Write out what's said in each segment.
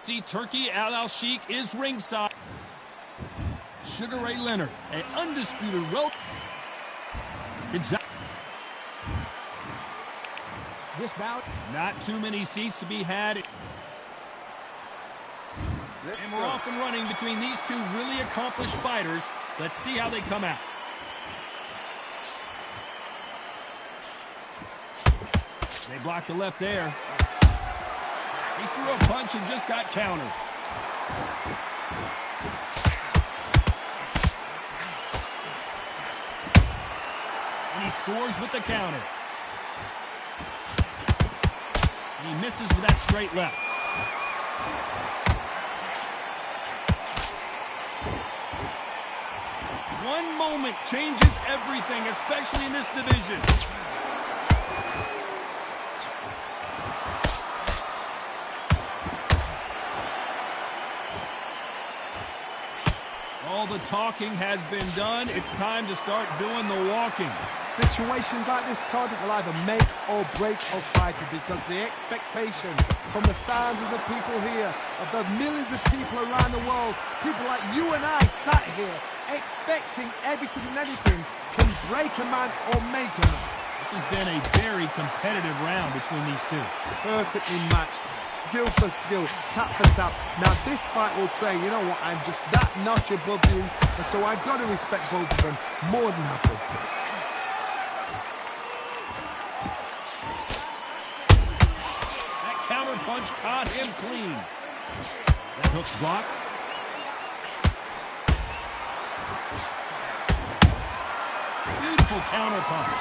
UFC Turkey Al-Sheikh is ringside. Sugar Ray Leonard, an undisputed world. This bout, not too many seats to be had. And we're off and running between these two really accomplished fighters. Let's see how they come out. They blocked the left there. He threw a punch and just got countered. And he scores with the counter. He misses with that straight left. One moment changes everything, especially in this division. All the talking has been done. It's time to start doing the walking. Situations like this, Todd, will either make or break a fighter, because the expectation from the thousands of people here, of the millions of people around the world, people like you and I sat here expecting everything and anything, can break a man or make a man. This has been a very competitive round between these two. Perfectly matched, skill for skill, tap for tap. Now this fight will say, you know what, I'm just that notch above you, and so I've got to respect both of them more than happy. Punch caught him clean. That hook's blocked. Beautiful counter punch.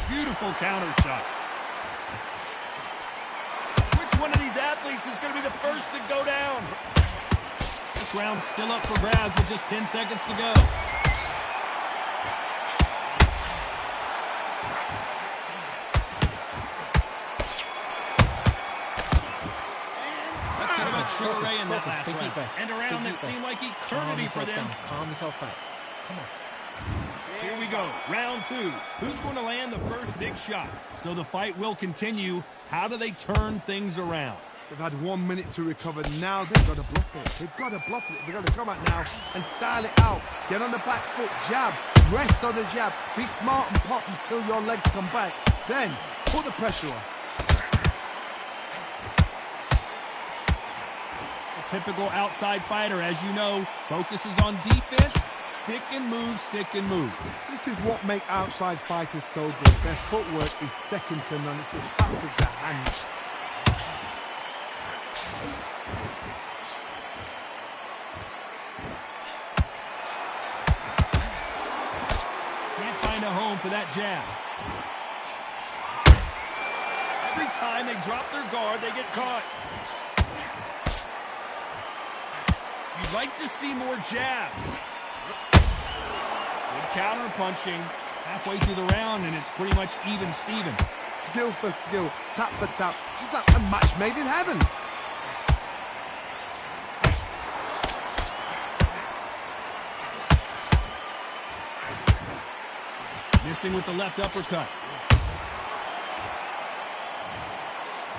Beautiful counter shot. Which one of these athletes is going to be the first to go down? This round's still up for grabs with just 10 seconds to go. Sugar Ray in that last round. And a round that seemed like eternity for them. Calm yourself out. Come on. Here we go. Round two. Who's going to land the first big shot? So the fight will continue. How do they turn things around? They've had 1 minute to recover. Now they've got to bluff it. They've got to bluff it. They've got to come out now and style it out. Get on the back foot, jab, rest on the jab. Be smart and pop until your legs come back. Then put the pressure on. Typical outside fighter, as you know, focuses on defense, stick and move, stick and move. This is what makes outside fighters so good. Their footwork is second to none. It's as fast as their hands. Can't find a home for that jab. Every time they drop their guard, they get caught. You'd like to see more jabs. Good counter punching. Halfway through the round, and it's pretty much even Steven. Skill for skill, tap for tap. Just like a match made in heaven. Missing with the left uppercut.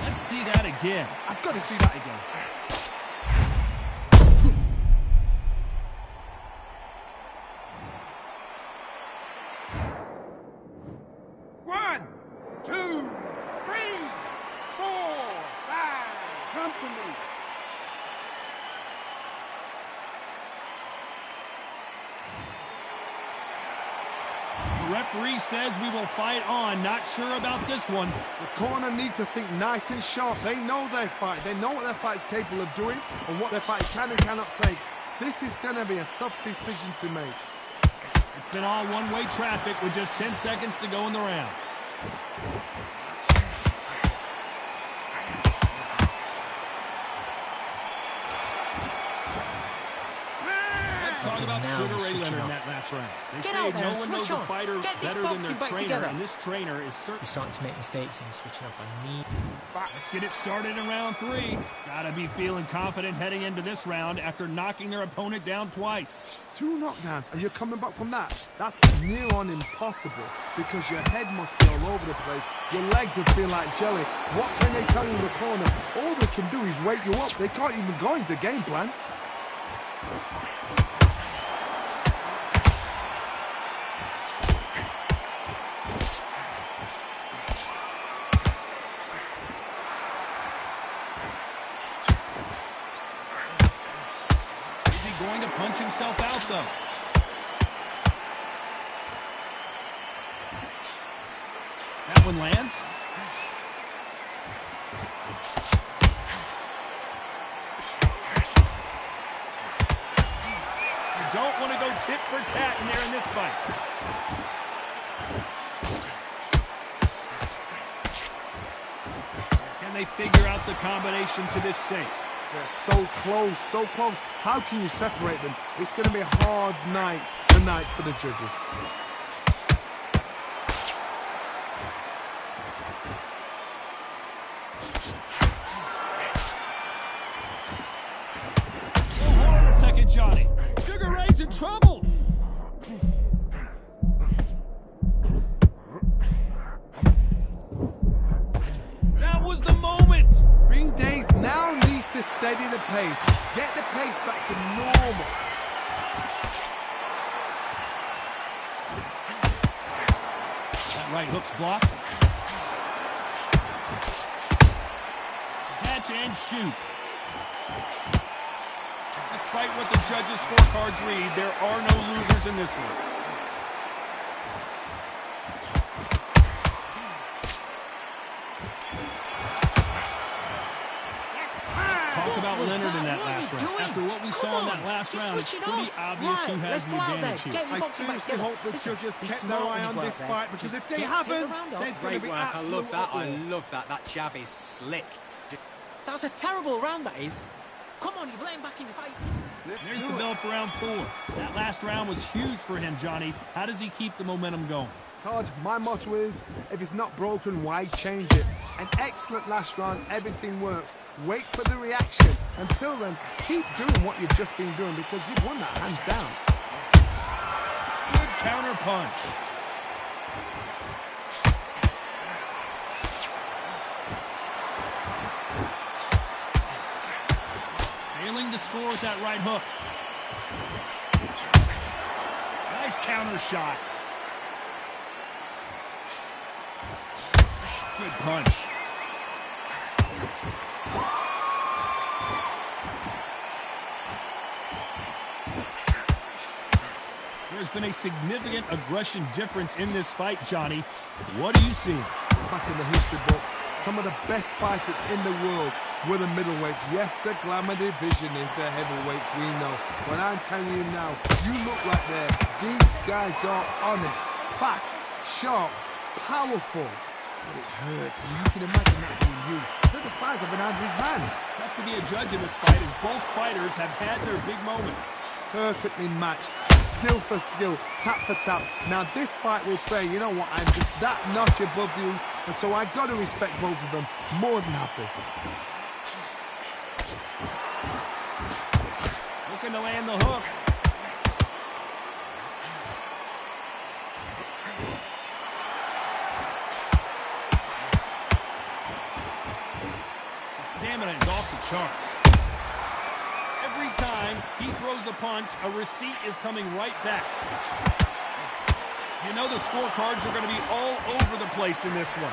Let's see that again. I've got to see that again. The referee says we will fight on. Not sure about this one. The corner need to think nice and sharp. They know their fight. They know what their fight is capable of doing and what their fight can and cannot take. This is going to be a tough decision to make. It's been all one-way traffic with just 10 seconds to go in the round. Let's talk about down Sugar and Ray switching Leonard in off. that last round. They Get say out there no and one knows switch a on. fighter Get this better than boxing their back trainer, together. and this trainer is certainly... He's starting to make mistakes and he's switching off. I need... Let's get it started in round 3. Gotta be feeling confident heading into this round after knocking their opponent down twice. 2 knockdowns and you're coming back from that. That's near on impossible because your head must be all over the place. Your legs will feel like jelly. What can they tell you in the corner? All they can do is wake you up. They can't even go into game plan. Going to punch himself out, though. That one lands. You don't want to go tit for tat in there in this fight. Can they figure out the combination to this safe? They're so close, so close. How can you separate them? It's going to be a hard night tonight for the judges. Oh, hold on a second, Johnny. Sugar Ray's in trouble. That was the moment. Green Days now needs to steady the pace. Get the pace back to normal. That right hook's blocked. Catch and shoot. Despite what the judges' scorecards read, there are no losers in this one. Talk about Leonard in that last round. After what we saw in that last round, it's pretty obvious who has the advantage here. I seriously hope the judges kept their eye on this fight because if they haven't, there's going to be I absolute love that. I uproar. love that. That jab is slick. That's a terrible round, that is. Come on, you've let him back in the fight. There's the bell for round 4. That last round was huge for him, Johnny. How does he keep the momentum going? Todd, my motto is, if it's not broken, why change it? An excellent last round, everything works. Wait for the reaction. Until then, keep doing what you've just been doing because you've won that hands down. Good counter punch. Failing to score with that right hook. Nice counter shot. Good punch. There's been a significant aggression difference in this fight, Johnny. What do you see? Back in the history books, some of the best fighters in the world were the middleweights. Yes, the glamour division is the heavyweights, we know. But I'm telling you now, you look right there. These guys are on it. Fast, sharp, powerful. But it hurts, and you can imagine that being you. They're the size of an Andrew's hand. Tough to be a judge in this fight as both fighters have had their big moments. Perfectly matched. Skill for skill, tap for tap. Now this fight will say, you know what, I'm just that notch above you, and so I've got to respect both of them more than happy. Looking to land the hook. The stamina is off the charts. Every time he throws a punch, a receipt is coming right back. You know the scorecards are going to be all over the place in this one.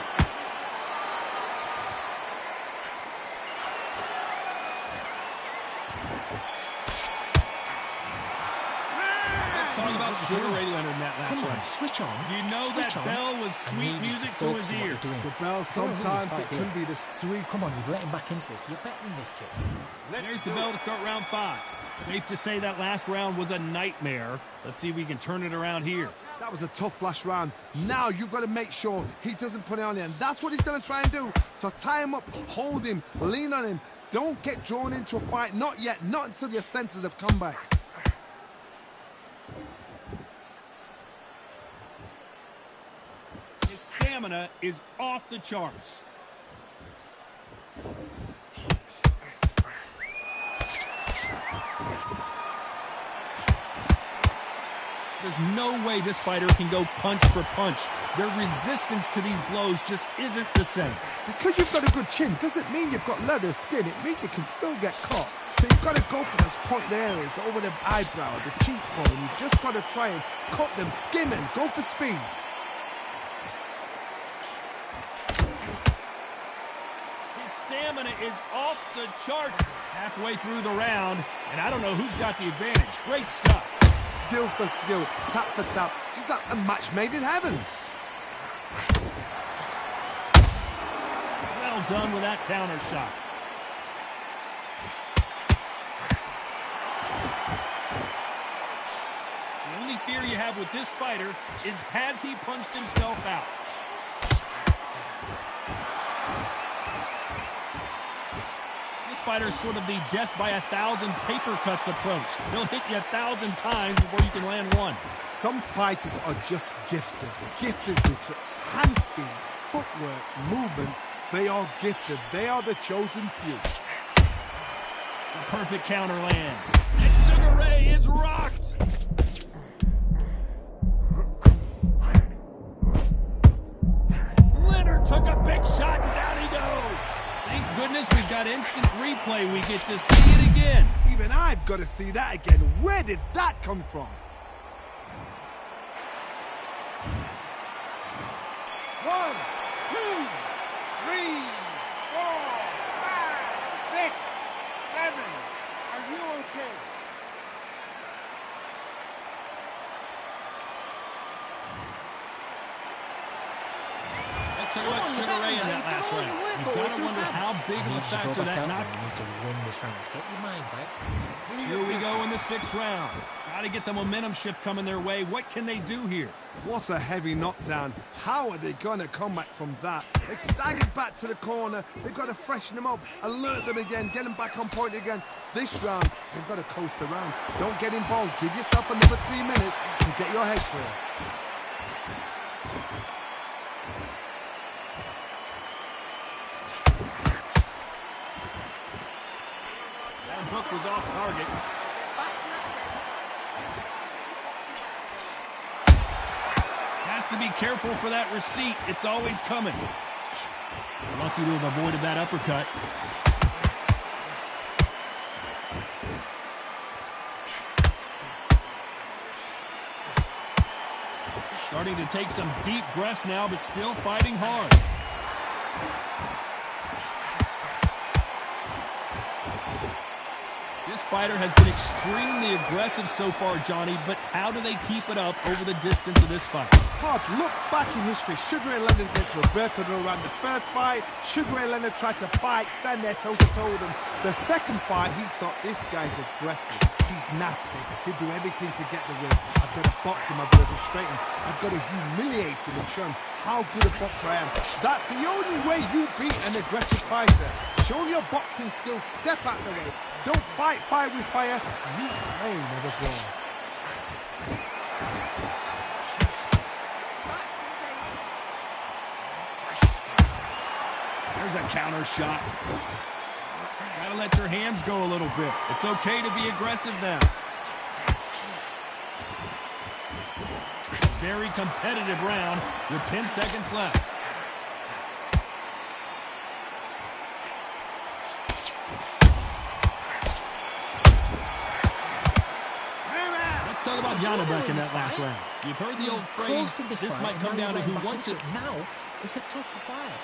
Let's talk about Sugar Ray Leonard in that last Come on, round. switch on. You know Switch that on. bell was I sweet need you music to focus his on what ears. you're doing. The bell, sometimes it can be the sweet. Come on, you've let him back into this. You're betting this kid. There's the bell to start round 5. Safe to say that last round was a nightmare. Let's see if we can turn it around here. That was a tough last round. Now you've got to make sure he doesn't put it on you, and that's what he's going to try and do. So tie him up, hold him, lean on him. Don't get drawn into a fight. Not yet. Not until your senses have come back. stamina is off the charts. There's no way this fighter can go punch for punch. Their resistance to these blows just isn't the same. Because you've got a good chin doesn't mean you've got leather skin. It means you can still get caught. So you've got to go for those pointed areas over the eyebrow, the cheekbone. You've just got to try and cut them, skim and go for speed. His stamina is off the charts halfway through the round, and I don't know who's got the advantage. Great stuff. Skill for skill, tap for tap. Just like a match made in heaven. Well done with that counter shot. The only fear you have with this fighter is, has he punched himself out? This fighter is sort of the death by 1,000 paper cuts approach. He'll hit you 1,000 times before you can land one. Some fighters are just gifted. Gifted with such hand speed, footwork, movement. They are gifted. They are the chosen few. The perfect counter lands. And Sugar Ray is rocked. Leonard took a big shot and down he goes. Thank goodness we've got instant replay. We get to see it again. Even I've got to see that again. Where did that come from? 1, 2, 3, 4, 5, 6, 7. Are you okay? Let's take a look at Sugar Ray in that last round. You've got to wonder how big of a factor that knockdown. need to win this round. Get your mind right. Here we go in the 6th round. Got to get the momentum shift coming their way. What can they do here? What a heavy knockdown. How are they going to come back from that? They staggered back to the corner. They've got to freshen them up, alert them again, get them back on point again. This round, they've got to coast around. Don't get involved. Give yourself another 3 minutes to get your head clear. That hook was off target. Has to be careful for that receipt. It's always coming. Lucky to have avoided that uppercut. Starting to take some deep breaths now, but still fighting hard. This fighter has been extremely aggressive so far, Johnny, but how do they keep it up over the distance of this fight? Hard. Look back in history. Sugar Ray Leonard against Roberto Duran. The first fight, Sugar Ray Leonard tried to fight, stand there toe-to-toe with him. The second fight, he thought, this guy's aggressive. He's nasty. He'll do everything to get the win. I've got to box him. I've got to straighten him. I've got to humiliate him and show him how good a boxer I am. That's the only way you beat an aggressive fighter. Show your boxing skills. Step out of the way. Don't fight fire with fire. Use pain, never blow. There's a counter shot. Gotta let your hands go a little bit. It's okay to be aggressive now. Very competitive round with 10 seconds left. Let's talk about Janabek in that last round. You've heard the old phrase, this might come down to who wants it. Now, it's a tough fight.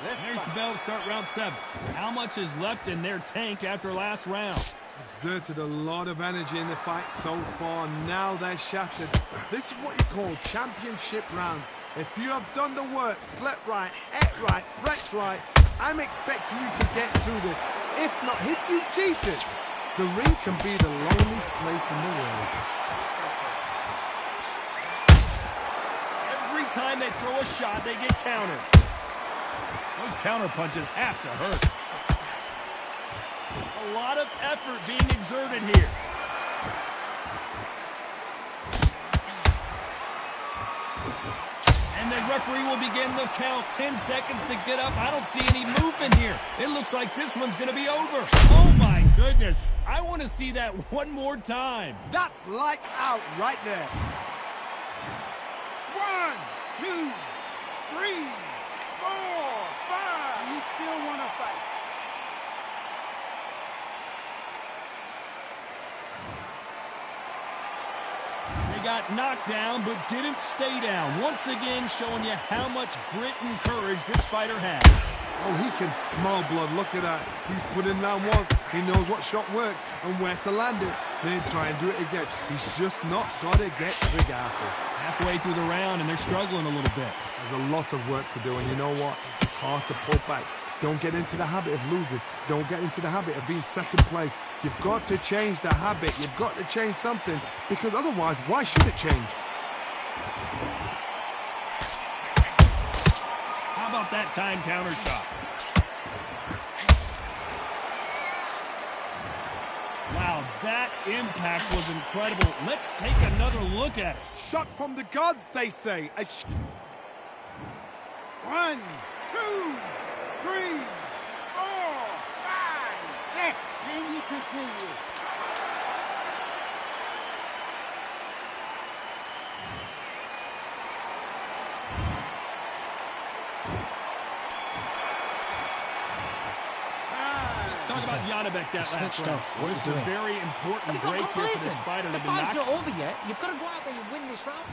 There's the bell to start round 7. How much is left in their tank after last round? Exerted a lot of energy in the fight so far. Now they're shattered. This is what you call championship rounds. If you have done the work, slept right, ate right, prepped right, I'm expecting you to get through this. If not, if you cheated, the ring can be the loneliest place in the world. Every time they throw a shot, they get countered. Those counter punches have to hurt. A lot of effort being exerted here. And And the referee will begin the count. 10 seconds to get up. I don't see any movement here. It looks like this one's going to be over. Oh, my goodness. I want to see that one more time. That's lights out right there. 1, 2, 3, 4, 5. You still want to fight? They got knocked down but didn't stay down. Once again, showing you how much grit and courage this fighter has. Oh, he can smell blood. Look at that. He's put in down once. He knows what shot works and where to land it. Then try and do it again. He's just not got to get trigger happy. Halfway through the round, and they're struggling a little bit. There's a lot of work to do, and you know what? It's hard to pull back. Don't get into the habit of losing. Don't get into the habit of being second place. You've got to change the habit. You've got to change something, because otherwise, why should it change? How about that time counter shot? Wow, that impact was incredible. Let's take another look at it. Shot from the gods, they say. 1, 2, 3, 4, 5, 6. Then you continue. Talk about Janibek that last round. This is a very important break here for this fighter to The be fight's knocked. not over yet. You've got to go out there and win this round.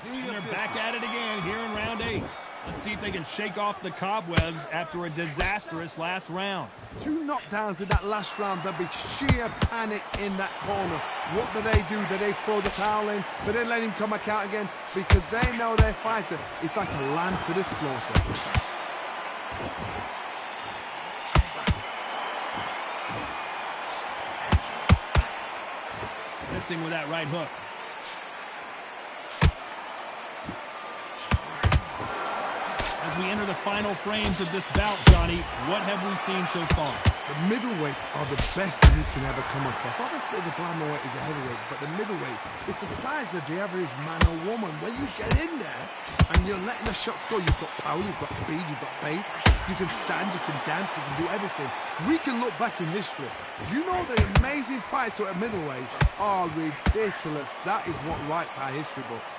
And they're back at it again here in round 8. Let's see if they can shake off the cobwebs after a disastrous last round. 2 knockdowns in that last round. There'll be sheer panic in that corner. What do? Do they throw the towel in? Do they let him come back out again? Because they know their fighter is like a lamb to the slaughter. Missing with that right hook. As we enter the final frames of this bout, Johnny, what have we seen so far? The middleweights are the best you can ever come across. Obviously, the glamour is a heavyweight, but the middleweight, it's the size of the average man or woman. When you get in there and you're letting the shots go, you've got power, you've got speed, you've got pace, you can stand, you can dance, you can do everything. We can look back in history. You know the amazing fights at middleweight are ridiculous. That is what writes our history books.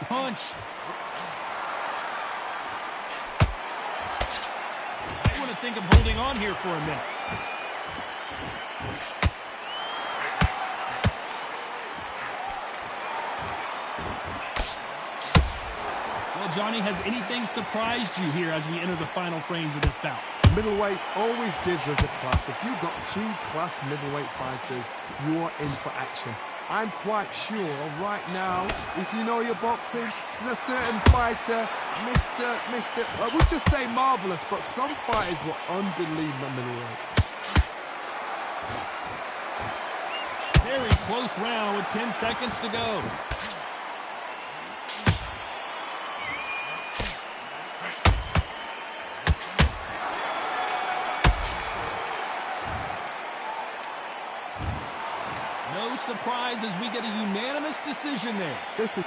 Punch. I want to think of holding on here for a minute. Well, Johnny, has anything surprised you here as we enter the final frames of this bout? Middleweights always gives us a class. If you've got 2 class middleweight fighters, you're in for action. I'm quite sure right now, if you know your boxing, there's a certain fighter, I would just say marvelous, but some fighters were unbelievable middleweight. Very close round with 10 seconds to go. No surprise as we get a unanimous decision there. This is...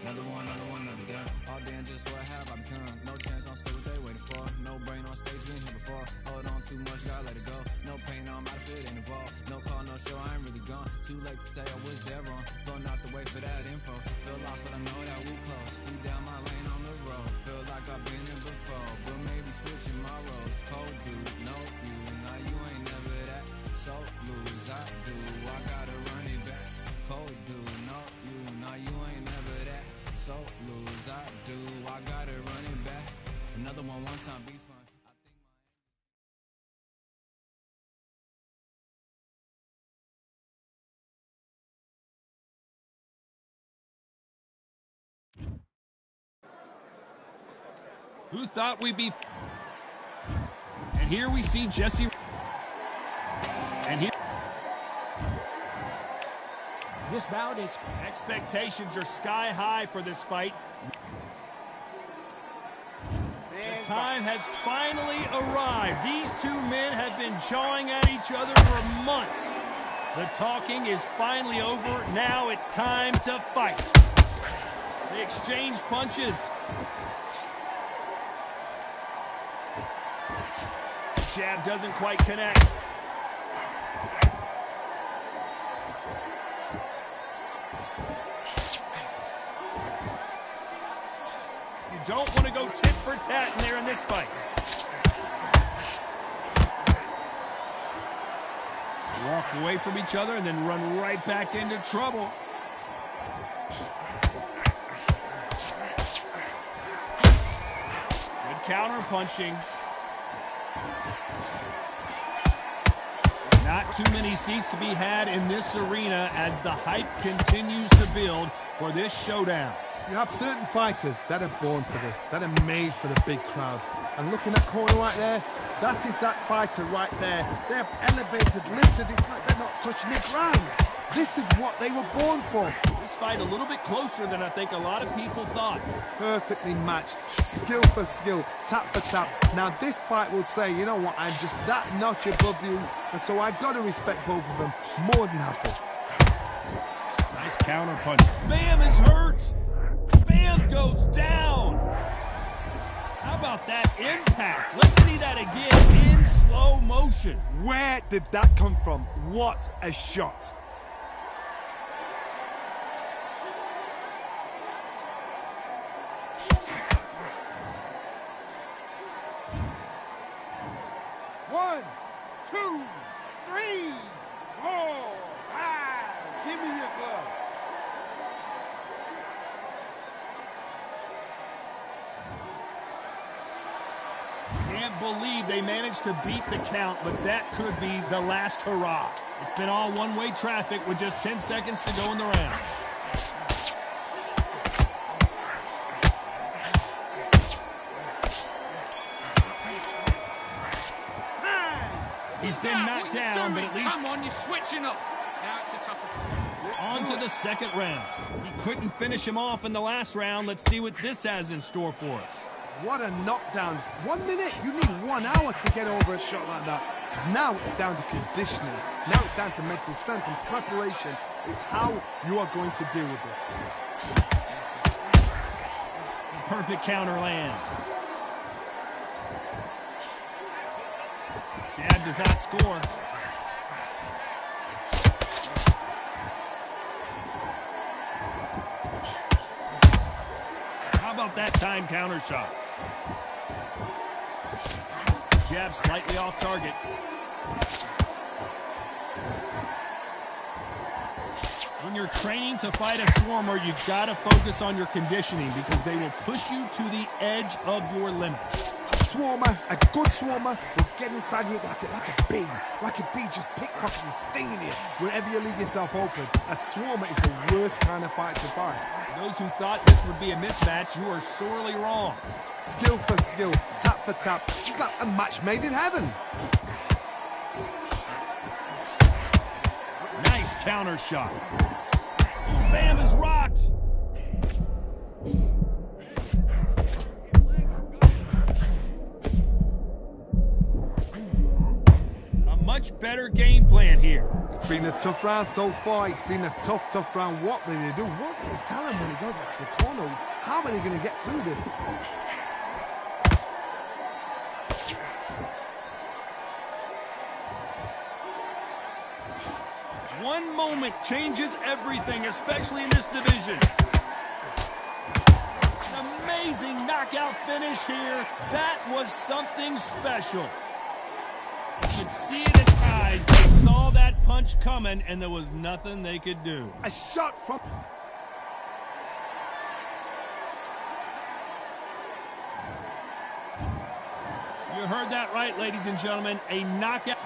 Another one, another done. All day and just what have I become? No chance, I'll stay what they waiting for. No brain on stage, we ain't here before. Hold on too much, gotta let it go. No pain, I'm out of it, ain't involved. No call, no show, I ain't really gone. Too late to say I was there wrong. Flow not the way for that info. Feel lost, but I know that we close. Speed down my lane on the road. Feel like I've been here before, but maybe switching my roles. Cold dude, no you, now you ain't never that. So lose, I do, I gotta run it back. Cold dude, no you, now you ain't never that. So lose, I do, I gotta run it back. Another one time be fun. Who thought we'd be... And here we see Jesse... And here... This bout is... Expectations are sky high for this fight. The time has finally arrived. These two men have been jawing at each other for months. The talking is finally over. Now it's time to fight. They exchange punches. Jab doesn't quite connect. You don't want to go tit for tat in there in this fight. Walk away from each other and then run right back into trouble. Good counter punching. Not too many seats to be had in this arena as the hype continues to build for this showdown. You have certain fighters that are born for this, that are made for the big crowd. And looking at that corner right there, that is that fighter right there. They have elevated, lifted, it's like they're not touching the ground. This is what they were born for. This fight a little bit closer than I think a lot of people thought. Perfectly matched, skill for skill, tap for tap. Now this fight will say, you know what, I'm just that notch above you, and so I've got to respect both of them more than happy. Nice counter punch. Bam is hurt. Bam goes down. How about that impact? Let's see that again in slow motion. Where did that come from? What a shot. One, two, three, four, five. Give me your glove. Can't believe they managed to beat the count, but that could be the last hurrah. It's been all one-way traffic with just 10 seconds to go in the round. He's been knocked down, but at least... Come on, you're switching up. Now it's a tougher... On to the second round. He couldn't finish him off in the last round. Let's see what this has in store for us. What a knockdown. 1 minute, you need 1 hour to get over a shot like that. Now it's down to conditioning. Now it's down to mental strength, and preparation is how you are going to deal with this. Perfect counter lands. Jab does not score. How about that time counter shot? Jab slightly off target. When you're training to fight a swarmer, you've got to focus on your conditioning because they will push you to the edge of your limits. Swarmer, a good swarmer, will get inside you like a bee. Like a bee, just pickpocketing, stinging you wherever you leave yourself open. A swarmer is the worst kind of fight to fight. Those who thought this would be a mismatch, you are sorely wrong. Skill for skill, tap for tap. It's like a match made in heaven. Nice counter shot. Ooh, Bam is rocked. A much better game plan here. It's been a tough round so far. It's been a tough round. What did they do? What did they tell him when he goes back to the corner? How are they going to get through this? One moment changes everything, especially in this division. An amazing knockout finish here. That was something special. You could see it in their eyes. They saw that punch coming, and there was nothing they could do. A shot from... You heard that right, ladies and gentlemen. A knockout.